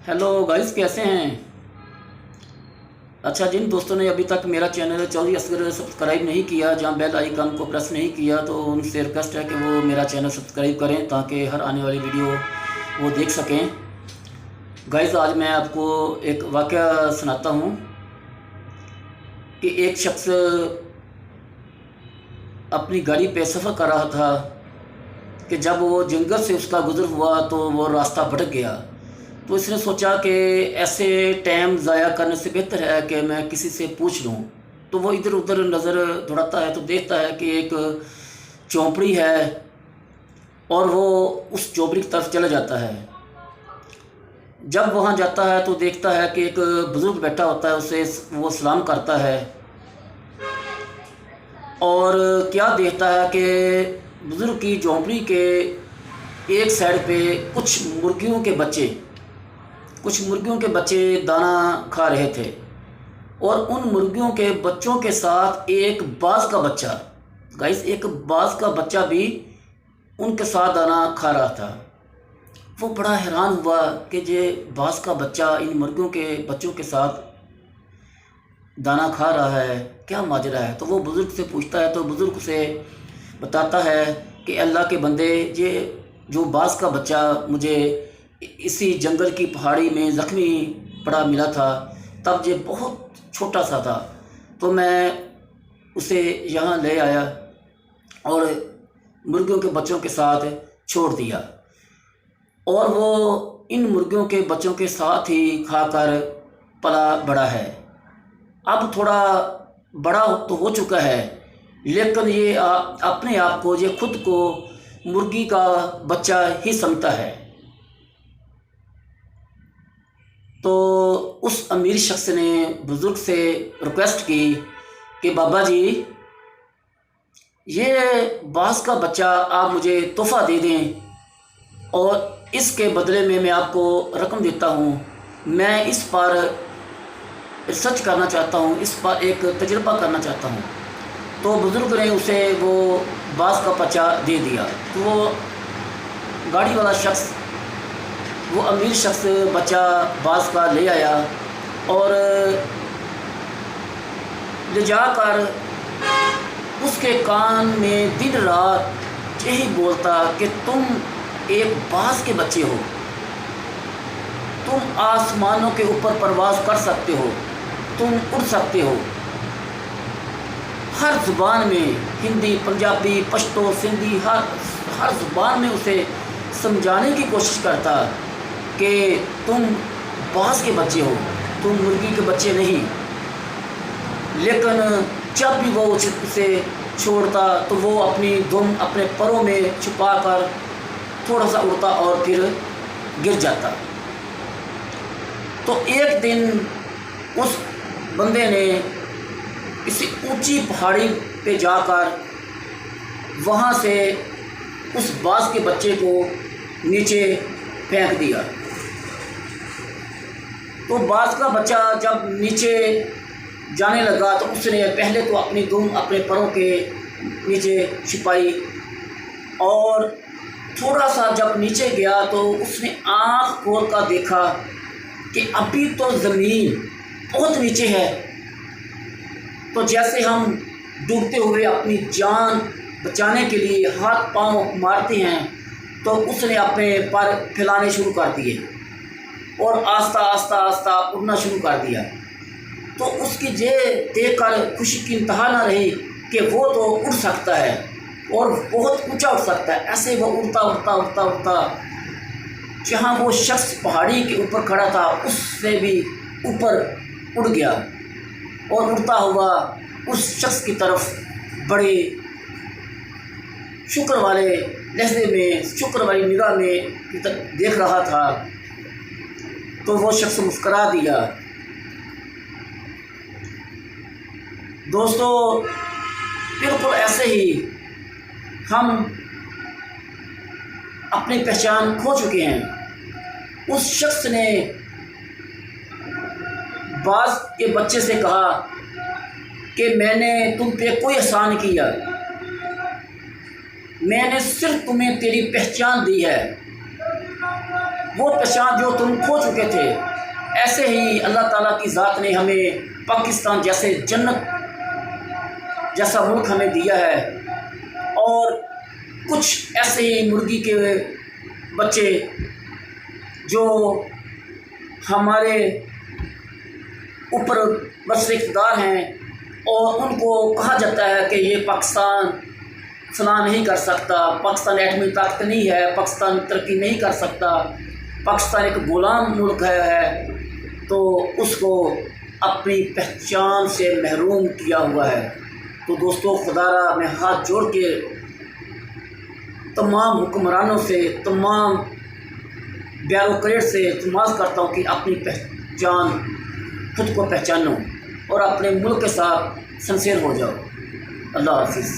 Hello guys, कैसे हैं। अच्छा, जिन दोस्तों ने अभी तक मेरा चैनल चौधरी असगर सब्सक्राइब नहीं किया, जहां बेल आइकन को प्रेस नहीं किया, तो उनसे रिक्वेस्ट है कि वो मेरा चैनल सब्सक्राइब करें ताकि हर आने वाली वीडियो वो देख सकें। गाइस, आज मैं आपको एक वाक़या सुनाता हूं कि एक शख्स अपनी गाड़ी पे सफ़र कर रहा था कि जब वो जंगल से उसका गुज़र हुआ तो वो रास्ता भटक गया। तो इसने सोचा कि ऐसे टाइम ज़ाया करने से बेहतर है कि मैं किसी से पूछ लूँ। तो वो इधर उधर नज़र दौड़ाता है तो देखता है कि एक झोंपड़ी है और वो उस झोंपड़ी की तरफ चला जाता है। जब वहाँ जाता है तो देखता है कि एक बुज़ुर्ग बैठा होता है, उसे वो सलाम करता है और क्या देखता है कि बुज़ुर्ग की झोंपड़ी के एक साइड पे कुछ मुर्गियों के बच्चे दाना खा रहे थे और उन मुर्गियों के बच्चों के साथ एक बाज का बच्चा, गाइस, एक बाज का बच्चा भी उनके साथ दाना खा रहा था। वो बड़ा हैरान हुआ कि ये बाज का बच्चा इन मुर्गियों के बच्चों के साथ दाना खा रहा है, क्या माजरा है। तो वो बुज़ुर्ग से पूछता है तो बुज़ुर्ग से बताता है कि अल्लाह के बंदे, ये जो बाज का बच्चा मुझे इसी जंगल की पहाड़ी में ज़ख्मी पड़ा मिला था, तब ये बहुत छोटा सा था, तो मैं उसे यहाँ ले आया और मुर्गियों के बच्चों के साथ छोड़ दिया और वो इन मुर्गियों के बच्चों के साथ ही खाकर पला बड़ा है। अब थोड़ा बड़ा तो हो चुका है, लेकिन ये अपने आप को, ये खुद को मुर्गी का बच्चा ही समझता है। तो उस अमीर शख्स ने बुज़ुर्ग से रिक्वेस्ट की कि बाबा जी, ये बाज का बच्चा आप मुझे तोहफ़ा दे दें और इसके बदले में मैं आपको रकम देता हूँ। मैं इस पर रिसर्च करना चाहता हूँ, इस पर एक तजुर्बा करना चाहता हूँ। तो बुज़ुर्ग ने उसे वो बाज का बच्चा दे दिया। तो वो गाड़ी वाला शख्स, वो अमीर शख्स बच्चा बाज का ले आया और ले जाकर उसके कान में दिन रात यही बोलता कि तुम एक बाज के बच्चे हो, तुम आसमानों के ऊपर परवाज़ कर सकते हो, तुम उड़ सकते हो। हर ज़ुबान में, हिंदी, पंजाबी, पश्तो, सिंधी, हर ज़ुबान में उसे समझाने की कोशिश करता कि तुम बाज के बच्चे हो, तुम मुर्गी के बच्चे नहीं। लेकिन जब भी वो उसे छोड़ता तो वो अपनी दुम अपने परों में छुपा कर थोड़ा सा उड़ता और फिर गिर जाता। तो एक दिन उस बंदे ने किसी ऊंची पहाड़ी पे जाकर वहाँ से उस बाज के बच्चे को नीचे फेंक दिया। तो बाज का बच्चा जब नीचे जाने लगा तो उसने पहले तो अपनी दुम अपने परों के नीचे छिपाई और थोड़ा सा जब नीचे गया तो उसने आँख खोल कर देखा कि अभी तो ज़मीन बहुत नीचे है। तो जैसे हम डूबते हुए अपनी जान बचाने के लिए हाथ पांव मारते हैं, तो उसने अपने पर फैलाने शुरू कर दिए और आस्ता आस्ता आस्ता उड़ना शुरू कर दिया। तो उसकी ये देखकर खुशी की इंतहा न रही कि वो तो उड़ सकता है और बहुत ऊंचा उड़ सकता है। ऐसे वो उड़ता उड़ता उड़ता उड़ता जहाँ वो शख्स पहाड़ी के ऊपर खड़ा था उससे भी ऊपर उड़ गया और उड़ता हुआ उस शख्स की तरफ बड़े शुक्र वाले लहजे में, शुक्र वाली निगाह में देख रहा था। तो वो शख्स मुस्करा दिया। दोस्तों, बिल्कुल ऐसे ही हम अपनी पहचान खो चुके हैं। उस शख्स ने बाज के बच्चे से कहा कि मैंने तुम पे कोई एहसान नहीं किया, मैंने सिर्फ तुम्हें तेरी पहचान दी है। وہ پہچان جو تم کھو چکے تھے۔ ایسے ہی اللہ تعالیٰ کی ذات نے ہمیں پاکستان جیسے جنت جیسا ملک ہمیں دیا ہے، اور کچھ ایسے ہی مرغی کے بچے جو ہمارے اوپر بس اقتدار ہیں، اور ان کو کہا جاتا ہے کہ یہ پاکستان فلاں نہیں کر سکتا، پاکستان ایٹمی طاقت نہیں ہے، پاکستان ترقی نہیں کر سکتا، پاکستان ایک غلام ملک ہے، تو اس کو اپنی پہچان سے محروم کیا ہوا ہے۔ تو دوستو، خدا را میں ہاتھ جوڑ کے تمام حکمرانوں سے، تمام بیوروکریٹ سے التماس کرتا ہوں کہ اپنی پہچان خود کو پہچانو اور اپنے ملک کے ساتھ سنسیئر ہو جاؤ۔ اللہ حافظ۔